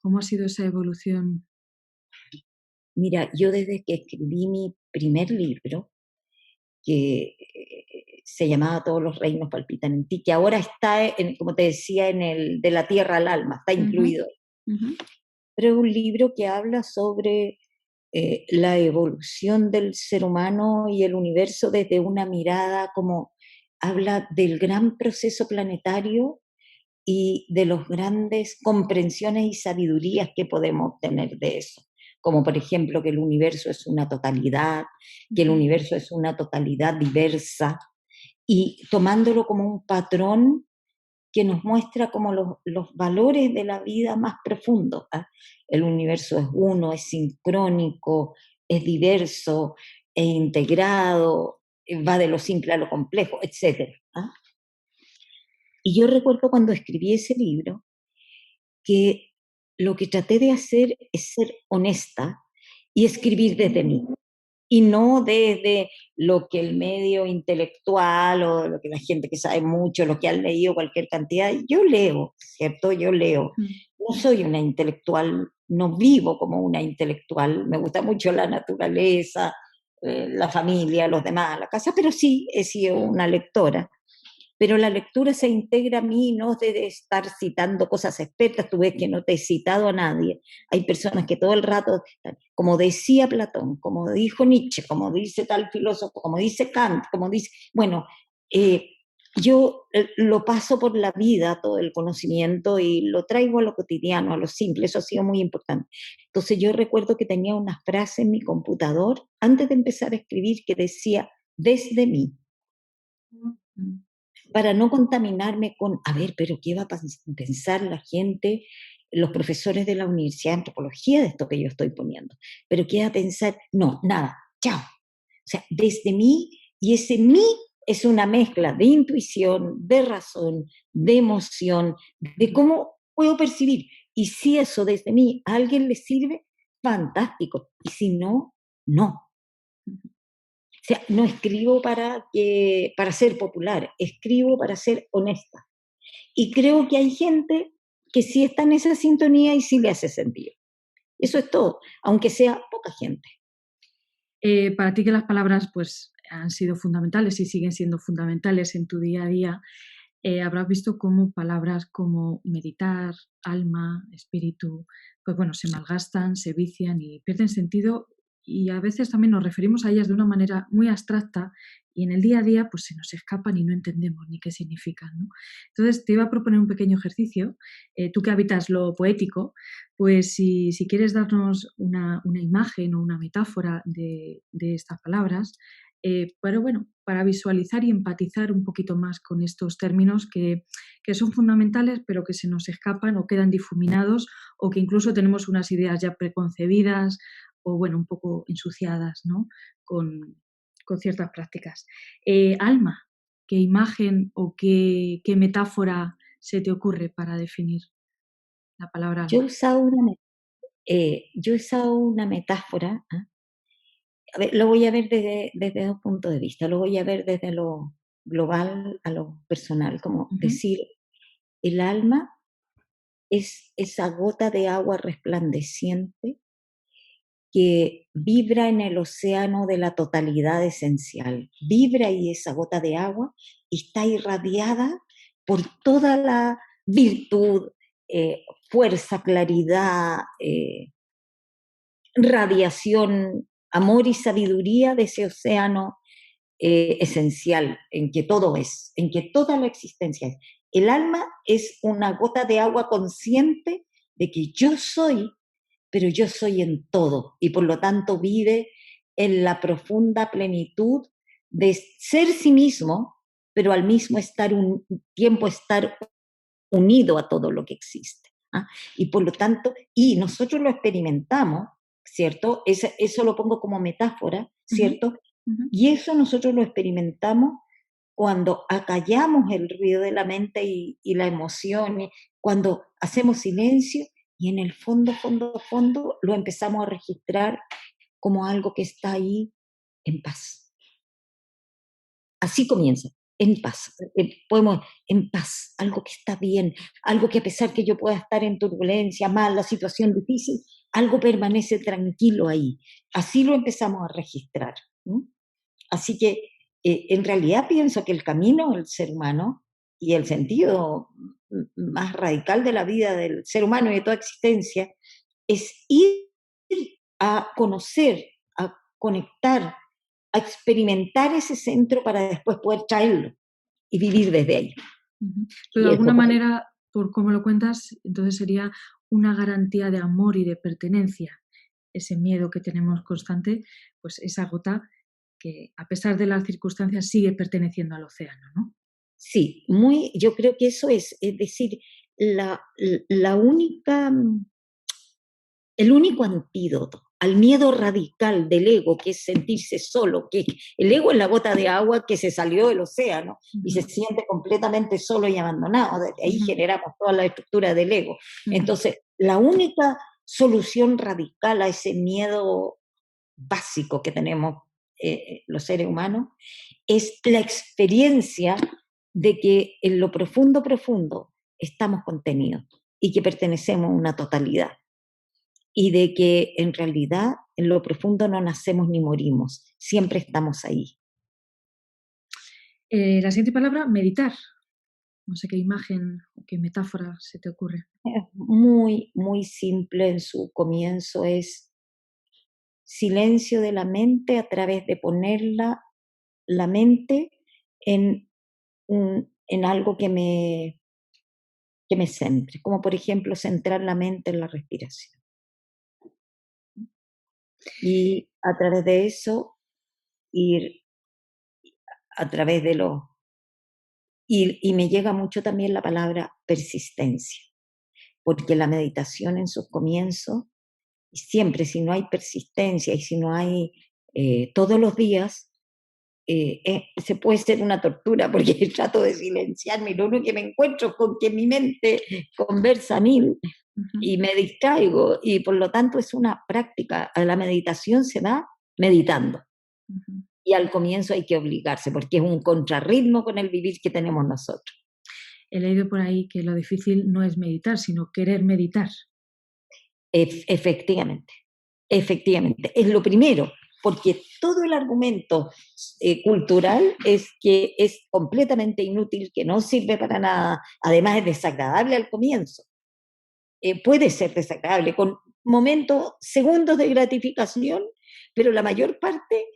¿Cómo ha sido esa evolución?
Mira, yo desde que escribí mi primer libro, que se llamaba Todos los reinos palpitan en ti, que ahora está, como te decía, en el de la tierra al alma, está
Ujú,
incluido.
ujú,
Pero es un libro que habla sobre la evolución del ser humano y el universo desde una mirada como habla del gran proceso planetario y de las grandes comprensiones y sabidurías que podemos tener de eso. Como por ejemplo que el universo es una totalidad, que el
ujú,
universo es una totalidad diversa, y tomándolo como un patrón que nos muestra como los valores de la vida más profundos. ¿Ah? El universo es uno, es sincrónico, es diverso, es integrado, va de lo simple a lo complejo, etc. ¿Ah? Y yo recuerdo cuando escribí ese libro que lo que traté de hacer es ser honesta y escribir desde mí y no desde lo que el medio intelectual o lo que la gente que sabe mucho, lo que han leído cualquier cantidad. Yo leo, ¿cierto? Yo leo.
ujú.
No soy una intelectual, no vivo como una intelectual. Me gusta mucho la naturaleza, la familia, los demás, la casa, pero sí he sido una lectora. Pero la lectura se integra a mí, no de estar citando cosas expertas, tú ves que no te he citado a nadie. Hay personas que todo el rato, como decía Platón, como dijo Nietzsche, como dice tal filósofo, como dice Kant, como dice, bueno, eh, yo lo paso por la vida, todo el conocimiento, y lo traigo a lo cotidiano, a lo simple, eso ha sido muy importante. Entonces yo recuerdo que tenía una frase en mi computador antes de empezar a escribir que decía, desde mí,
Mm.
para no contaminarme con, a ver, pero ¿qué va a pensar la gente, los profesores de la Universidad de Antropología de esto que yo estoy poniendo? Pero ¿qué va a pensar? No, nada, chao. O sea, desde mí, y ese mí es una mezcla de intuición, de razón, de emoción, de cómo puedo percibir. Y si eso desde mí a alguien le sirve, fantástico. Y si no, no. O sea, no escribo para ser popular, escribo para ser honesta. Y creo que hay gente que sí está en esa sintonía y sí le hace sentido. Eso es todo, aunque sea poca gente.
Para ti que las palabras pues, han sido fundamentales y siguen siendo fundamentales en tu día a día, habrás visto cómo palabras como meditar, alma, espíritu, pues bueno, se malgastan, se vician y pierden sentido y a veces también nos referimos a ellas de una manera muy abstracta y en el día a día pues se nos escapan y no entendemos ni qué significan, ¿no? Entonces te iba a proponer un pequeño ejercicio, tú que habitas lo poético, pues si quieres darnos una imagen o una metáfora de estas palabras, pero bueno, para visualizar y empatizar un poquito más con estos términos que son fundamentales pero que se nos escapan o quedan difuminados o que incluso tenemos unas ideas ya preconcebidas o bueno, un poco ensuciadas, ¿no? Con ciertas prácticas. Alma, ¿qué imagen o qué metáfora se te ocurre para definir la palabra
Yo he
alma?
usado yo he usado una metáfora, ¿ah? A ver, lo voy a ver desde dos puntos de vista. Lo voy a ver desde lo global a lo personal, como
Ujú,
decir, el alma es esa gota de agua resplandeciente que vibra en el océano de la totalidad esencial. Vibra ahí esa gota de agua y está irradiada por toda la virtud, fuerza, claridad, radiación, amor y sabiduría de ese océano esencial, en que todo es, en que toda la existencia es. El alma es una gota de agua consciente de que yo soy, pero yo soy en todo y por lo tanto vive en la profunda plenitud de ser sí mismo, pero al mismo tiempo estar unido a todo lo que existe. ¿Ah? Y por lo tanto, y nosotros lo experimentamos, ¿cierto? Eso lo pongo como metáfora,
ujú,
¿cierto?
ujú.
Y eso nosotros lo experimentamos cuando acallamos el ruido de la mente y la emoción, cuando hacemos silencio y en el fondo, fondo, fondo lo empezamos a registrar como algo que está ahí en paz. Así comienza, en paz. Podemos, en paz, algo que está bien, algo que a pesar que yo pueda estar en turbulencia, mal, la situación difícil, algo permanece tranquilo ahí. Así lo empezamos a registrar. ¿No? Así que en realidad pienso que el camino del ser humano y el sentido más radical de la vida del ser humano y de toda existencia es ir a conocer, a conectar, a experimentar ese centro para después poder traerlo y vivir desde ahí.
Ujú. Pero
Y
de alguna
eso por ahí.
manera, por cómo lo cuentas, entonces sería una garantía de amor y de pertenencia. Ese miedo que tenemos constante, pues esa gota que a pesar de las circunstancias sigue perteneciendo al océano, ¿no?
Sí, yo creo que eso es decir, la, la única el único antídoto al miedo radical del ego, que es sentirse solo, que el ego es la gota de agua que se salió del océano y se
Ujú,
siente completamente solo y abandonado. De ahí
ujú,
generamos toda la estructura del ego.
ujú.
Entonces, la única solución radical a ese miedo básico que tenemos los seres humanos es la experiencia de que en lo profundo, profundo, estamos contenidos y que pertenecemos a una totalidad y de que en realidad en lo profundo no nacemos ni morimos, siempre estamos ahí.
La siguiente palabra, meditar. No sé qué imagen o qué metáfora se te ocurre.
Es muy, muy simple en su comienzo, es silencio de la mente a través de ponerla, la mente, en, en algo que me centre, como por ejemplo centrar la mente en la respiración. Y a través de eso ir a través de lo... y me llega mucho también la palabra persistencia, porque la meditación en sus comienzos, y siempre si no hay persistencia y si no hay todos los días, se puede ser una tortura porque trato de silenciarme y lo único que me encuentro es con que mi mente conversa a mil
Ujú,
y me distraigo y por lo tanto es una práctica. A la meditación se da meditando
ujú.
y al comienzo hay que obligarse porque es un contrarritmo con el vivir que tenemos nosotros.
He leído por ahí que lo difícil no es meditar, sino querer meditar.
Efectivamente, efectivamente, es lo primero, porque todo el argumento cultural es que es completamente inútil, que no sirve para nada, además es desagradable al comienzo, puede ser desagradable, con momentos, segundos de gratificación, pero la mayor parte,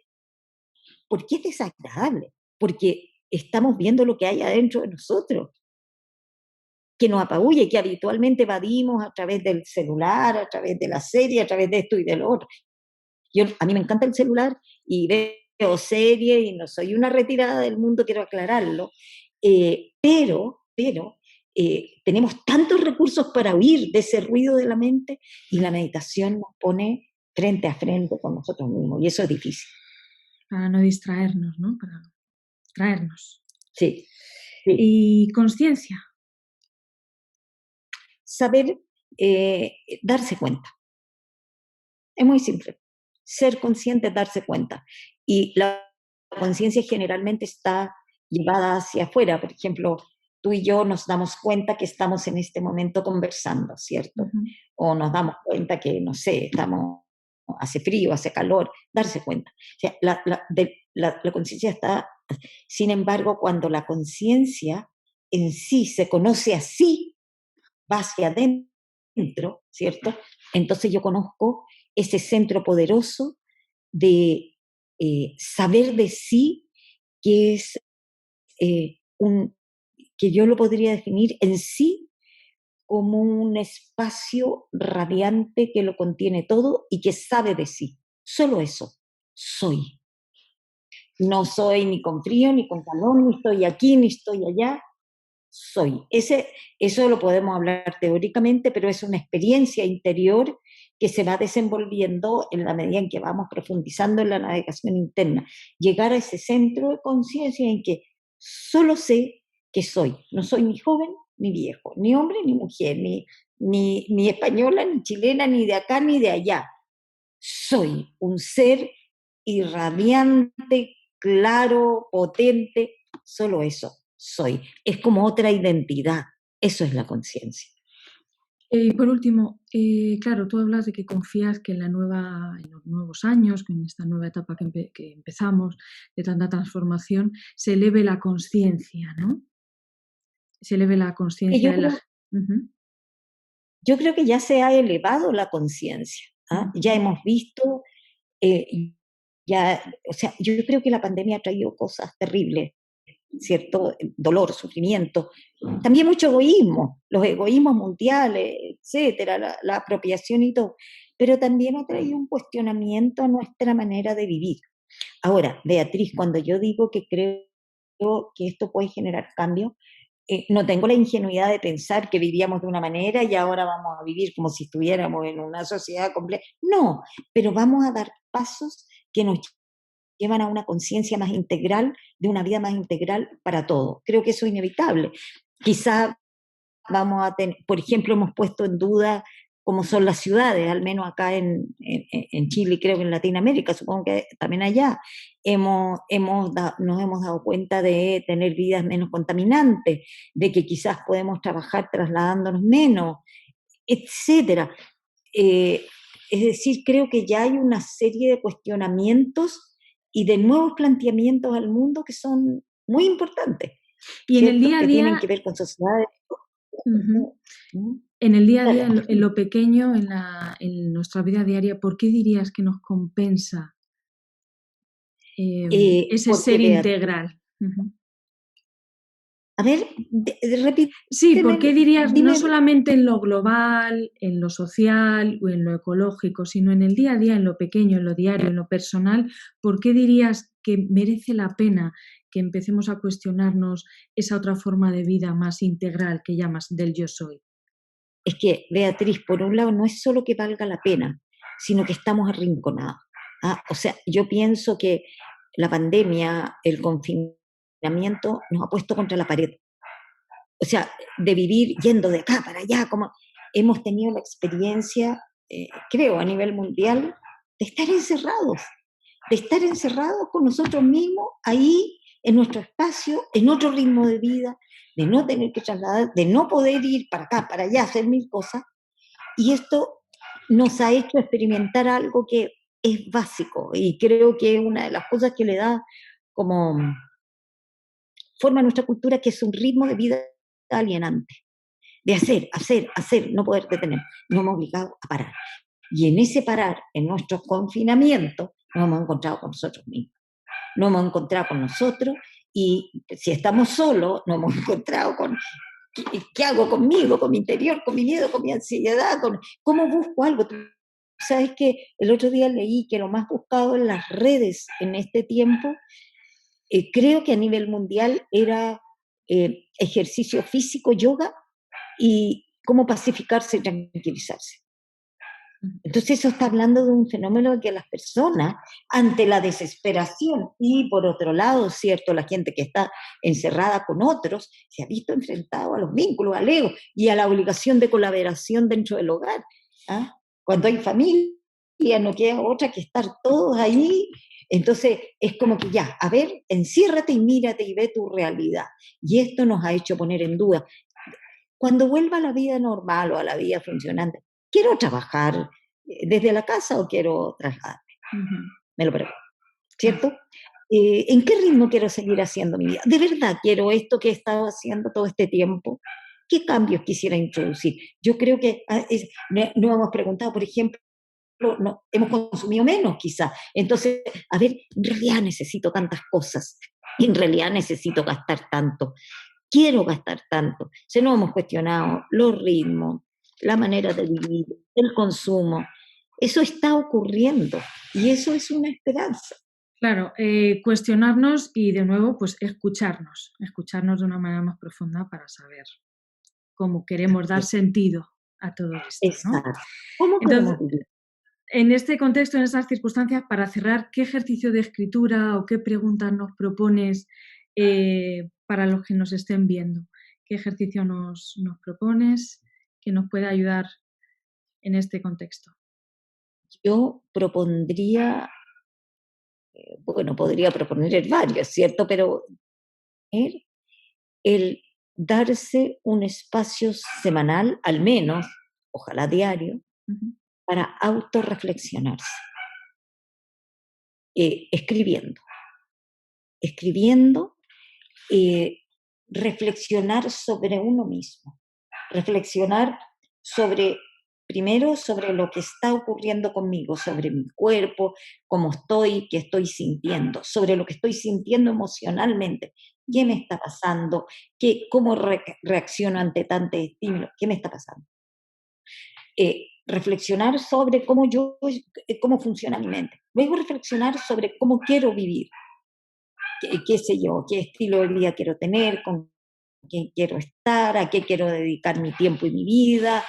¿por qué es desagradable? Porque estamos viendo lo que hay adentro de nosotros, que nos apabulle, que habitualmente evadimos a través del celular, a través de la serie, a través de esto y de lo otro. A mí me encanta el celular y veo series y no soy una retirada del mundo, quiero aclararlo, pero tenemos tantos recursos para huir de ese ruido de la mente y la meditación nos pone frente a frente con nosotros mismos y eso es difícil.
Para no distraernos, ¿no? Para traernos.
Sí, sí.
Y conciencia.
Saber darse cuenta. Es muy simple. Ser consciente es darse cuenta. Y la conciencia generalmente está llevada hacia afuera. Por ejemplo, tú y yo nos damos cuenta que estamos en este momento conversando, ¿cierto?
Ujú.
O nos damos cuenta que, no sé, hace frío, hace calor, darse cuenta. O sea, la conciencia está, sin embargo, cuando la conciencia en sí se conoce así, va hacia adentro, ¿cierto? Entonces yo conozco ese centro poderoso de saber de sí, que es que yo lo podría definir en sí como un espacio radiante que lo contiene todo y que sabe de sí. Solo eso, soy. No soy ni con frío, ni con calor, ni estoy aquí, ni estoy allá. Soy. Eso lo podemos hablar teóricamente, pero es una experiencia interior que se va desenvolviendo en la medida en que vamos profundizando en la navegación interna. Llegar a ese centro de conciencia en que solo sé que soy. No soy ni joven ni viejo, ni hombre ni mujer, ni española, ni chilena, ni de acá ni de allá. Soy un ser irradiante, claro, potente, solo eso soy. Es como otra identidad, eso es la conciencia.
Y por último, claro, tú hablas de que confías que en los nuevos años, que en esta nueva etapa que empezamos, de tanta transformación, se eleve la conciencia, ¿no? Se eleve la conciencia
Yo
de la...
creo,
Ujú,
yo creo que ya se ha elevado la conciencia, ¿ah? Ya
ujú.
hemos visto, o sea, yo creo que la pandemia ha traído cosas terribles, ¿cierto? Dolor, sufrimiento, también mucho egoísmo, los egoísmos mundiales, etcétera, la apropiación y todo, pero también ha traído un cuestionamiento a nuestra manera de vivir. Ahora, Beatriz, cuando yo digo que creo que esto puede generar cambio, no tengo la ingenuidad de pensar que vivíamos de una manera y ahora vamos a vivir como si estuviéramos en una sociedad completa. No, pero vamos a dar pasos que nos llevan a una conciencia más integral, de una vida más integral para todos. Creo que eso es inevitable. Quizá vamos a tener, por ejemplo, hemos puesto en duda cómo son las ciudades, al menos acá en Chile y creo que en Latinoamérica, supongo que también allá, nos hemos dado cuenta de tener vidas menos contaminantes, de que quizás podemos trabajar trasladándonos menos, etcétera. Eh, es decir, creo que ya hay una serie de cuestionamientos y de nuevos planteamientos al mundo que son muy importantes,
Y en el
¿cierto?
día a
Que tienen que
día,
ver con sociedades.
ujú,
¿Mm?
en el día a día,
Dale.
en lo pequeño, en nuestra vida diaria, ¿por qué dirías que nos compensa ese
Porque
ser
Beatriz,
integral? Ujú.
a ver,
Sí, ¿por qué
repíteme,
dirías no
dime,
solamente en lo global, en lo social o en lo ecológico, sino en el día a día, en lo pequeño, en lo diario, en lo personal, ¿por qué dirías que merece la pena que empecemos a cuestionarnos esa otra forma de vida más integral que llamas del yo soy?
es que Beatriz, por un lado, no es solo que valga la pena, sino que estamos arrinconados. ¿Ah? O sea, yo pienso que la pandemia, el confinamiento, nos ha puesto contra la pared. O sea, de vivir yendo de acá para allá, como hemos tenido la experiencia, creo, a nivel mundial, de estar encerrados con nosotros mismos ahí en nuestro espacio, en otro ritmo de vida, de no tener que trasladar, de no poder ir para acá, para allá, hacer mil cosas. Y esto nos ha hecho experimentar algo que es básico y creo que es una de las cosas que le da como forma a nuestra cultura, que es un ritmo de vida alienante, de hacer, hacer, hacer, no poder detener. Nos hemos obligado a parar. Y en ese parar, en nuestro confinamiento, nos hemos encontrado con nosotros mismos, nos hemos encontrado con nosotros, y si estamos solos, nos hemos encontrado con qué hago conmigo, con mi interior, con mi miedo, con mi ansiedad, cómo busco algo. Tú sabes que el otro día leí que lo más buscado en las redes en este tiempo, creo que a nivel mundial era ejercicio físico, yoga, y cómo pacificarse y tranquilizarse. Entonces eso está hablando de un fenómeno de que las personas, ante la desesperación y por otro lado, cierto, la gente que está encerrada con otros, se ha visto enfrentado a los vínculos, al ego y a la obligación de colaboración dentro del hogar. ¿Ah? Cuando hay familia, no queda otra que estar todos ahí. Entonces es como que ya, a ver, enciérrate y mírate y ve tu realidad. Y esto nos ha hecho poner en duda. Cuando vuelva a la vida normal o a la vida funcionante, ¿quiero trabajar desde la casa o quiero trasladarme? Me lo pregunto, ¿cierto? ¿En qué ritmo quiero seguir haciendo mi vida? ¿De verdad quiero esto que he estado haciendo todo este tiempo? ¿Qué cambios quisiera introducir? Yo creo que no hemos preguntado, por ejemplo, no, hemos consumido menos quizás. Entonces, a ver, en realidad necesito tantas cosas, en realidad necesito gastar tanto, quiero gastar tanto. Se nos hemos cuestionado los ritmos, la manera de vivir, el consumo. Eso está ocurriendo y eso es una esperanza.
Claro, cuestionarnos y de nuevo, pues escucharnos de una manera más profunda para saber cómo queremos dar sentido a todo esto, ¿no?
Exacto. ¿Cómo
Entonces,
podemos vivir?
en este contexto, en estas circunstancias, para cerrar, ¿qué ejercicio de escritura o qué preguntas nos propones para los que nos estén viendo? ¿Qué ejercicio nos propones que nos pueda ayudar en este contexto?
Yo propondría, bueno, podría proponer varios, ¿cierto? Pero el darse un espacio semanal, al menos, ojalá diario, para autorreflexionarse, escribiendo, escribiendo, reflexionar sobre uno mismo, reflexionar sobre, primero, sobre lo que está ocurriendo conmigo, sobre mi cuerpo, cómo estoy, qué estoy sintiendo, sobre lo que estoy sintiendo emocionalmente, qué me está pasando, cómo reacciono ante tantos estímulos, qué me está pasando. Reflexionar sobre cómo funciona mi mente. Luego reflexionar sobre cómo quiero vivir, qué sé yo, qué estilo de vida quiero tener, con quién quiero estar, a qué quiero dedicar mi tiempo y mi vida,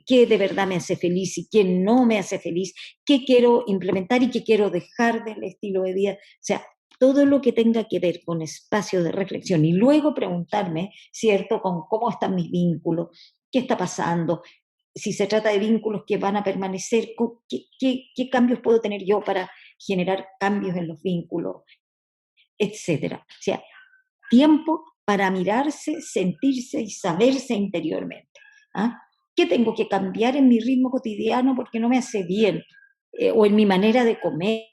qué de verdad me hace feliz y qué no me hace feliz, qué quiero implementar y qué quiero dejar del estilo de vida. O sea, todo lo que tenga que ver con espacio de reflexión y luego preguntarme, ¿cierto?, con cómo están mis vínculos, qué está pasando, si se trata de vínculos que van a permanecer, qué cambios puedo tener yo para generar cambios en los vínculos, etcétera. O sea, tiempo para mirarse, sentirse y saberse interiormente. ¿Ah? ¿Qué tengo que cambiar en mi ritmo cotidiano porque no me hace bien? O en mi manera de comer.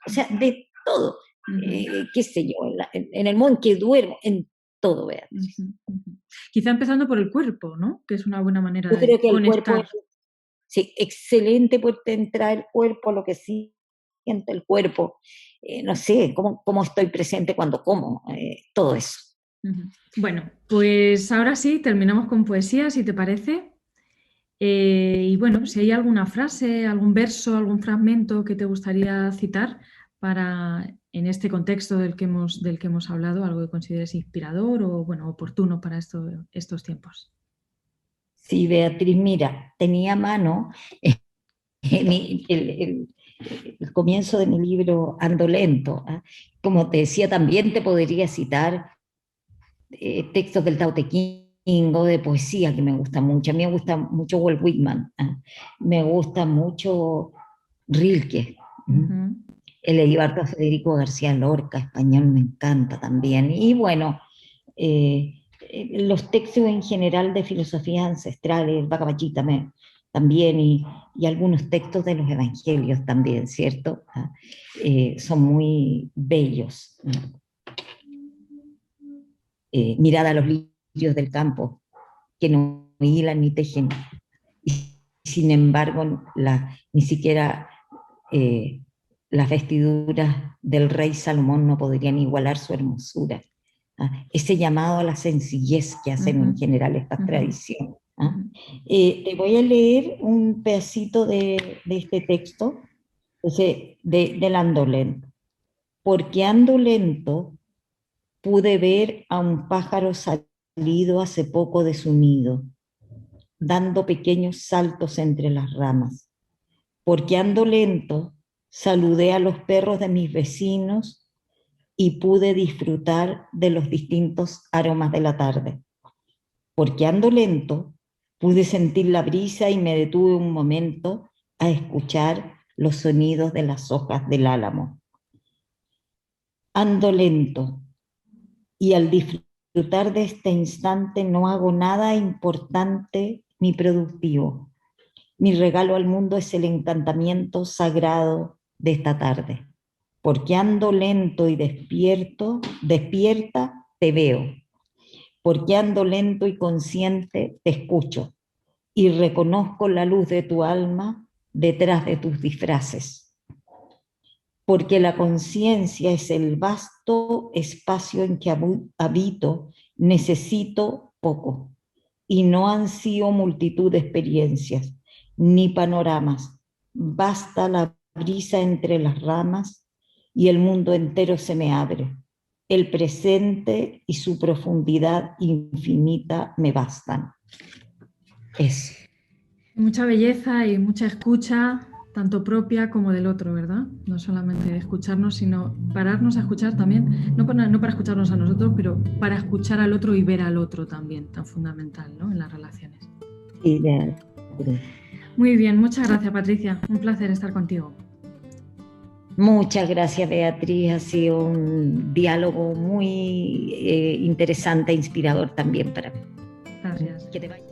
O sea, de todo. Qué sé yo, en el modo en que duermo, en todo, Beatriz.
Quizá empezando por el cuerpo, ¿no? Que es una buena manera
Yo
de
creo que el cuerpo
conectar.
es, sí, excelente por entrar el cuerpo, lo que siente el cuerpo, no sé, cómo estoy presente cuando como, todo eso.
Bueno, pues ahora sí, terminamos con poesía, si te parece. Y bueno, si hay alguna frase, algún verso, algún fragmento que te gustaría citar para, en este contexto del que hemos hablado, algo que consideres inspirador o bueno, oportuno para estos tiempos.
Sí, Beatriz, mira, tenía a mano el comienzo de mi libro Ando Lento. ¿Ah? Como te decía, también te podría citar textos del Tao Te Ching o de poesía que me gusta mucho. A mí me gusta mucho Walt Whitman, ¿ah? Me gusta mucho Rilke. He leído harto a Federico García Lorca, español, me encanta también. Y bueno, los textos en general de filosofías ancestrales, el Bhagavad Gita también, y algunos textos de los evangelios también, ¿cierto? Son muy bellos. Mirad a los lirios del campo, que no hilan ni tejen, y sin embargo ni siquiera las vestiduras del rey Salomón no podrían igualar su hermosura. Ese llamado a la sencillez que hacen en general estas tradiciones. Te voy a leer un pedacito de este texto, del Ando Lento. Porque ando lento, pude ver a un pájaro salido hace poco de su nido, dando pequeños saltos entre las ramas. Porque ando lento, saludé a los perros de mis vecinos y pude disfrutar de los distintos aromas de la tarde. Porque ando lento, pude sentir la brisa y me detuve un momento a escuchar los sonidos de las hojas del álamo. Ando lento y al disfrutar de este instante no hago nada importante ni productivo. Mi regalo al mundo es el encantamiento sagrado de esta tarde. Porque ando lento y despierta, te veo. Porque ando lento y consciente, te escucho. Y reconozco la luz de tu alma detrás de tus disfraces. Porque la conciencia es el vasto espacio en que habito, necesito poco. Y no ansío multitud de experiencias, ni panoramas. Basta la brisa entre las ramas y el mundo entero se me abre. El presente y su profundidad infinita me bastan. Eso.
Mucha belleza y mucha escucha, tanto propia como del otro, ¿verdad? No solamente escucharnos, sino pararnos a escuchar también, no para escucharnos a nosotros, pero para escuchar al otro y ver al otro también, tan fundamental, ¿no? En las relaciones.
Ideal.
Muy bien, muchas gracias, Patricia. Un placer estar contigo.
Muchas gracias, Beatriz. Ha sido un diálogo muy interesante e inspirador también para mí.
Gracias.
Que te vaya.